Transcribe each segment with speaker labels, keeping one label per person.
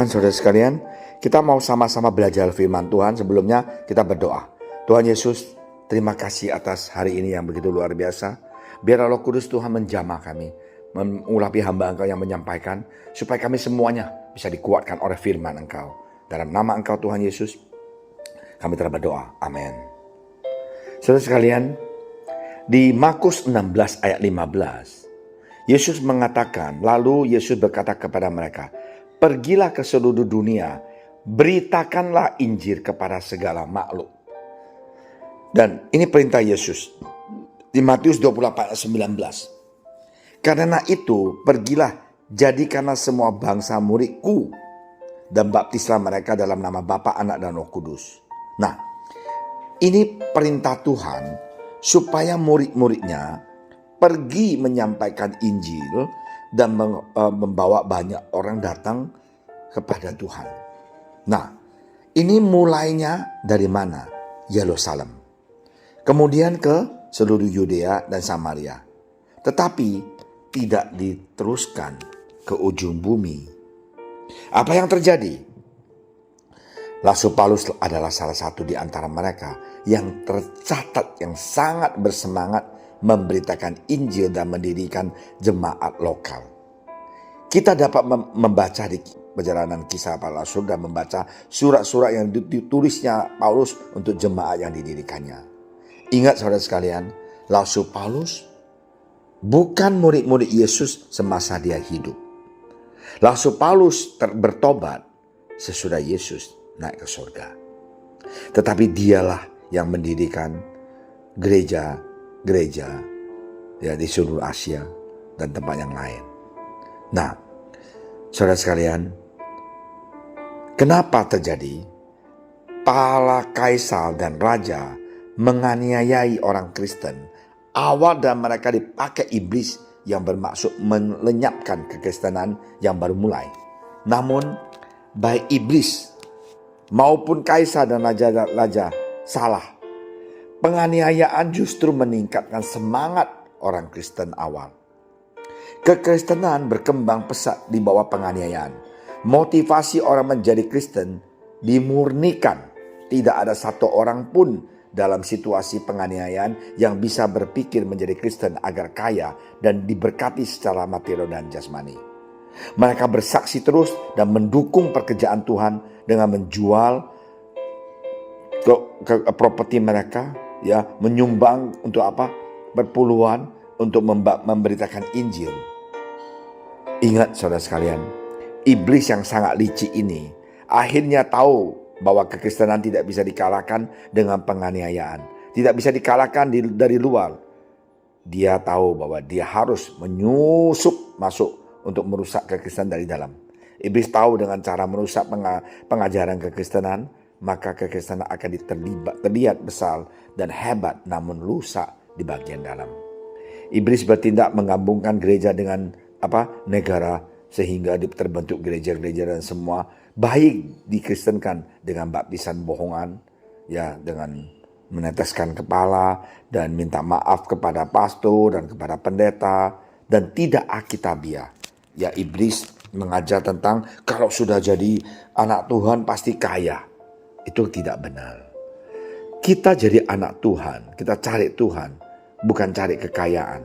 Speaker 1: Tuhan, saudara sekalian, kita mau sama-sama belajar firman Tuhan. Sebelumnya kita berdoa. Tuhan Yesus, terima kasih atas hari ini yang begitu luar biasa. Biar Roh Kudus Tuhan menjamah kami, mengurapi hamba Engkau yang menyampaikan, supaya kami semuanya bisa dikuatkan oleh firman Engkau. Dalam nama Engkau Tuhan Yesus, kami telah berdoa. Amin. Saudara sekalian, di Markus 16 ayat 15, Yesus mengatakan, lalu Yesus berkata kepada mereka, pergilah ke seluruh dunia, beritakanlah Injil kepada segala makhluk. Dan ini perintah Yesus di Matius 28 ayat 19. Karena itu pergilah, jadikanlah semua bangsa muridku, dan baptislah mereka dalam nama Bapa, Anak, dan Roh Kudus. Nah, ini perintah Tuhan supaya murid-muridnya pergi menyampaikan Injil dan membawa banyak orang datang kepada Tuhan. Nah, ini mulainya dari mana? Yerusalem. Kemudian ke seluruh Yudea dan Samaria. Tetapi tidak diteruskan ke ujung bumi. Apa yang terjadi? Rasul Paulus adalah salah satu di antara mereka yang tercatat yang sangat bersemangat memberitakan Injil dan mendirikan jemaat lokal. Kita dapat membaca di perjalanan kisah para rasul dan membaca surat-surat yang ditulisnya Paulus untuk jemaat yang didirikannya. Ingat saudara sekalian, Rasul Paulus bukan murid-murid Yesus semasa dia hidup. Rasul Paulus bertobat sesudah Yesus naik ke surga. Tetapi dialah yang mendirikan gereja ya di seluruh Asia dan tempat yang lain. Nah, saudara sekalian, kenapa terjadi para kaisar dan raja menganiayai orang Kristen? Awal dan mereka dipakai iblis yang bermaksud melenyapkan kekristenan yang baru mulai. Namun baik iblis maupun kaisar dan raja salah. Penganiayaan justru meningkatkan semangat orang Kristen awal. Kekristenan berkembang pesat di bawah penganiayaan. Motivasi orang menjadi Kristen dimurnikan. Tidak ada satu orang pun dalam situasi penganiayaan yang bisa berpikir menjadi Kristen agar kaya dan diberkati secara material dan jasmani. Mereka bersaksi terus dan mendukung pekerjaan Tuhan dengan menjual properti mereka, ya, menyumbang untuk apa? Berpuluhan untuk memberitakan Injil. Ingat saudara sekalian, iblis yang sangat licik ini akhirnya tahu bahwa kekristenan tidak bisa dikalahkan dengan penganiayaan. Tidak bisa dikalahkan dari luar. Dia tahu bahwa dia harus menyusup masuk untuk merusak kekristenan dari dalam. Iblis tahu dengan cara merusak pengajaran kekristenan, maka kekristenan akan terlihat besar dan hebat namun rusak di bagian dalam. Iblis bertindak menggabungkan gereja dengan negara sehingga terbentuk gereja-gereja dan semua baik dikristenkan dengan baptisan bohongan, ya, dengan meneteskan kepala dan minta maaf kepada pastor dan kepada pendeta dan tidak alkitabiah. Ya, iblis mengajar tentang kalau sudah jadi anak Tuhan pasti kaya. Itu tidak benar. Kita jadi anak Tuhan, kita cari Tuhan, bukan cari kekayaan.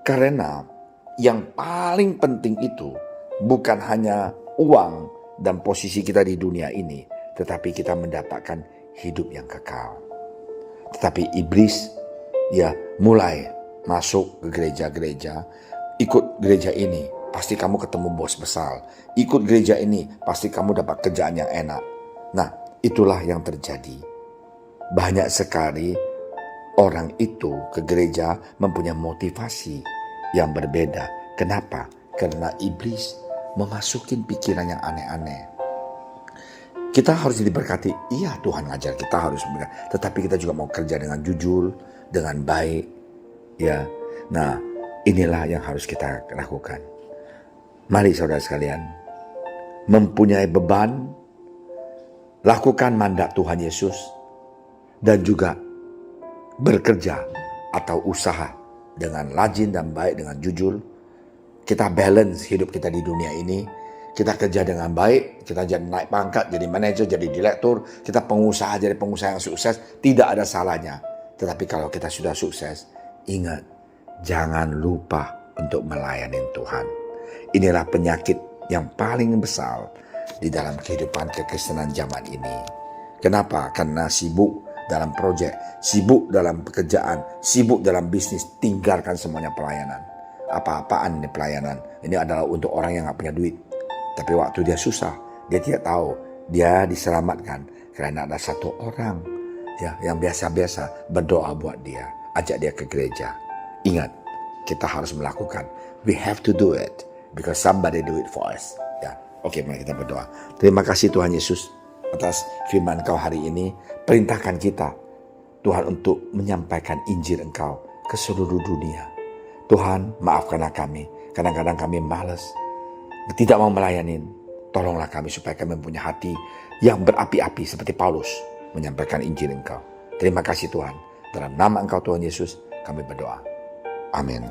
Speaker 1: Karena yang paling penting itu bukan hanya uang dan posisi kita di dunia ini, tetapi kita mendapatkan hidup yang kekal. Tetapi iblis mulai masuk ke gereja-gereja, ikut gereja ini pasti kamu ketemu bos besar, ikut gereja ini pasti kamu dapat kerjaan yang enak. Nah, itulah yang terjadi. Banyak sekali orang itu ke gereja mempunyai motivasi yang berbeda. Kenapa? Karena iblis memasukin pikiran yang aneh-aneh. Kita harus diberkati. Iya, Tuhan ngajar kita harus berkati. Tetapi kita juga mau kerja dengan jujur, dengan baik. Ya, nah inilah yang harus kita lakukan. Mari saudara sekalian, mempunyai beban, lakukan mandat Tuhan Yesus, dan juga bekerja atau usaha dengan rajin dan baik, dengan jujur. Kita balance hidup kita di dunia ini. Kita kerja dengan baik, kita jadi naik pangkat, jadi manajer, jadi direktur, kita pengusaha, jadi pengusaha yang sukses, tidak ada salahnya. Tetapi kalau kita sudah sukses, ingat, jangan lupa untuk melayani Tuhan. Inilah penyakit yang paling besar di dalam kehidupan kekristenan zaman ini. Kenapa? Karena sibuk dalam proyek, sibuk dalam pekerjaan, sibuk dalam bisnis, tinggalkan semuanya pelayanan. Apa-apaan ini pelayanan? Ini adalah untuk orang yang gak punya duit. Tapi waktu dia susah, dia tidak tahu dia diselamatkan karena ada satu orang yang biasa-biasa berdoa buat dia, ajak dia ke gereja. Ingat, kita harus melakukan. We have to do it because somebody do it for us. Oke, mari kita berdoa. Terima kasih Tuhan Yesus atas firman Engkau hari ini. Perintahkan kita, Tuhan, untuk menyampaikan Injil Engkau ke seluruh dunia. Tuhan, maafkanlah kami. Kadang-kadang kami malas, tidak mau melayani. Tolonglah kami supaya kami punya hati yang berapi-api seperti Paulus menyampaikan Injil Engkau. Terima kasih Tuhan. Dalam nama Engkau Tuhan Yesus kami berdoa. Amin.